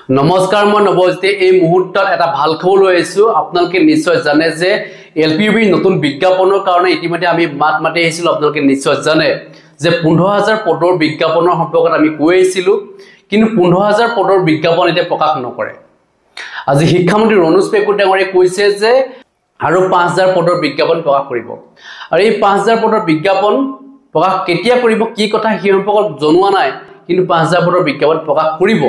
নমস্কাৰ মই নৱজ্যোতি এই মুহূৰ্তত এটা ভাল খবৰ লৈ আহিছো আপোনালোকে নিশ্চয় জানে যে এলপিবি নতুন বিজ্ঞাপনৰ কাৰণে ইতিমধ্যে আমি মাতি আহিছিল আপোনালোকে নিশ্চয় জানে যে 15000 পদৰ বিজ্ঞাপনৰ সম্পৰ্কত আমি কৈ আহিছিল কিন্তু 15000 পদৰ বিজ্ঞাপন এতিয়া প্ৰকাশ নকৰে আজি শিক্ষামন্ত্ৰী ৰনোজ পেগু ডাঙৰীয়ে কৈছে যে আৰু 5000 পদৰ বিজ্ঞাপন প্ৰকাশ কৰিব আৰু এই 5000 পদৰ বিজ্ঞাপন প্ৰকাশ কেতিয়া কৰিব কি কথা সেই সম্পৰ্কত জনোৱা নাই কিন্তু 5000 পদৰ বিজ্ঞাপন প্ৰকাশ কৰিব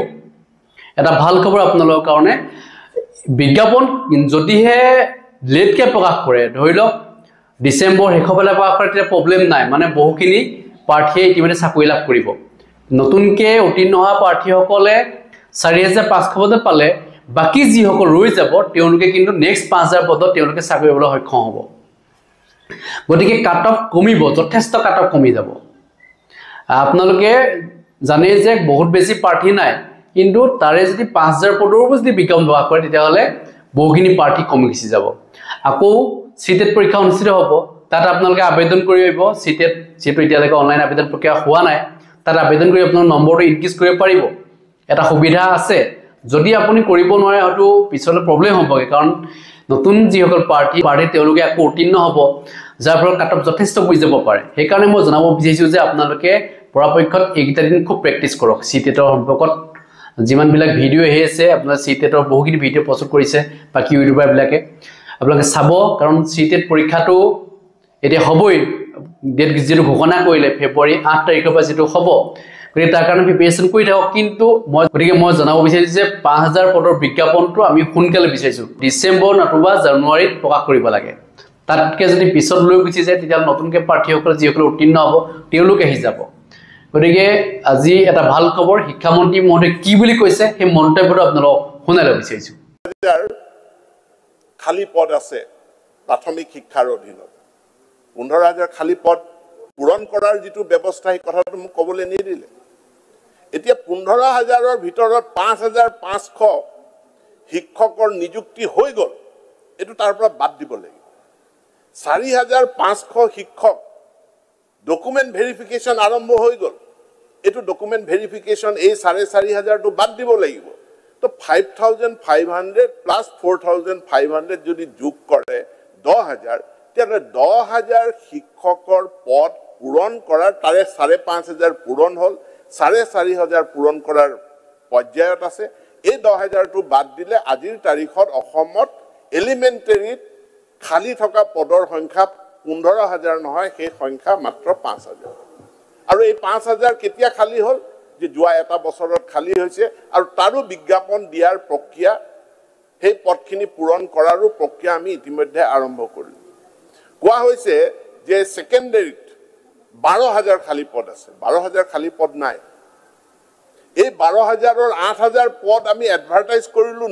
এটা ভাল খবৰ আপোনালোকৰ কাৰণে বিজ্ঞাপন যদিহে লেটকে প্ৰকাশ কৰে ধৰি লওক ডিসেম্বৰ হেকফালে প্ৰকাশ কৰে তেতিয়া প্ৰবলেম নাই মানে বহুখিনি প্ৰাৰ্থীয়ে ইতিমধ্যে চাকৰি লাভ কৰিব নতুনকে উত্তীৰ্ণ হোৱা প্ৰাৰ্থীসকলে 4500 পদ পালে বাকি যিসকল ৰৈ যাব তেওঁলোকে কিন্তু নেক্সট 5000 পদত তেওঁলোকে চাকৰি পাবলৈ সক্ষম হ'ব গতিকে কাট অফ কমিব যথেষ্ট কাট অফ কমি যাব আপোনালোকে জানে যে বহুত বেছি প্ৰাৰ্থী নাই কিন্তু তাৰে যদি 5000 পদৰ যদি বিজ্ঞাপন প্ৰকাশ কৰে তেতিয়াহলে বহুখিনি প্ৰাৰ্থী কমি গিছি যাব আকৌ সিটেট পৰীক্ষা অনুষ্ঠিত হ'ব তাত আপোনালোকে আবেদন কৰিব সিটেট যেটো এতিয়ালৈকে অনলাইন আবেদন প্ৰক্ৰিয়া হোৱা নাই তাত আবেদন কৰি আপোনাৰ নম্বৰটো ইনক্ৰিজ কৰিব পাৰিব এটা সুবিধা আছে যদি আপুনি কৰিব নোৱাৰে হয়তো পিছলৈ প্ৰবলেম হ'বগে কাৰণ নতুন যিসকল প্ৰাৰ্থী তেওঁলোকে আকৌ উত্তীৰ্ণ হ'ব যাৰ ফলত কাট অফ যথেষ্ট হৈ যাব পাৰে সেই কাৰণে মই জনাব বিচাৰিছো যে আপোনালোকে পৰাপক্ষত এইকেইটা দিন খুব প্ৰেক্টিছ কৰক সিটেটৰ সম্পৰ্কত যিমান বিলাক ভিডিও আহি আছে আপোনাৰ সিটেটৰ বহুখিনি ভিডিও প্ৰস্তুত কৰিছে বাকি ইউটিউবাৰ বিলাকে আপোনালোকে চাব কাৰণ সিটেট পৰীক্ষাটো এতিয়া হ'বই ডেট যেটো ঘোষণা কৰিলে ফেব্ৰুৱাৰী 8 তাৰিখৰ পৰা যেটো হ'ব গতিকে তাৰ কাৰণে প্ৰিপাৰেচন কৰি থাকক কিন্তু মই জনাব বিচাৰিছো যে 5000 পদৰ বিজ্ঞাপনটো আমি সোনকালে বিচাৰিছো ডিসেম্বৰ নতুবা জানুৱাৰীত প্ৰকাশ কৰিব লাগে তাতকে যদি পিছত লৈ গুচি যায় তেতিয়া নতুনকে প্ৰাৰ্থীসকল যিসকল উত্তীৰ্ণ হ'ব তেওঁলোকে আহি যাব গতিকে আজি এটা ভাল খবৰ শিক্ষামন্ত্ৰী মহোদয় কি বুলি কৈছে সেই মন্তব্যটো আপোনালোকক শুনালে বিচাৰিছো খালি পদ আছে প্ৰাথমিক শিক্ষাৰ অধীনত 15000 খালি পদ পূৰণ কৰাৰ যেটো ব্যৱস্থা এই কথাটো মোক ক'বলৈ নিদিলে এতিয়া 15000ৰ ভিতৰত 5500 শিক্ষকৰ নিযুক্তি হৈ গল এটো তাৰ পৰা বাদ দিব লাগিব 4500 শিক্ষক ডকুমেন্ট ভেৰিফিকেশন আৰম্ভ হৈ গল এটো ডকুমেন্ট ভেৰিফিকেশন এই 4500 টো বাদ দিব লাগিব তো 5500 প্লাস 4500 যদি যোগ কৰে 10000 তেনে 10000 শিক্ষকৰ পদ পূৰণ কৰাৰ তাৰে 5500 পূৰণ হল 4500 পূৰণ কৰাৰ পৰ্যায়ত আছে এই 10000 টো বাদ দিলে আজিৰ তাৰিখত অসমত এলিমেন্টাৰীত খালি থকা পদৰ সংখ্যা 15000 নহয় সেই সংখ্যা মাত্ৰ 5000 আৰু এই 5000 কেতিয়া খালি হল যে যোৱা এটা বছৰত খালি হৈছে আৰু তাৰো বিজ্ঞাপন দিয়াৰ প্ৰক্ৰিয়া সেই পদখিনি পূৰণ কৰাৰো প্ৰক্ৰিয়া আমি ইতিমধ্যে আৰম্ভ কৰিলো কোৱা হৈছে যে সেকেন্ডাৰীত 12000 খালি পদ আছে 12000 খালি পদ নাই এই 12000ৰ 8000 পদ আমি এডভাৰটাইজ কৰিলো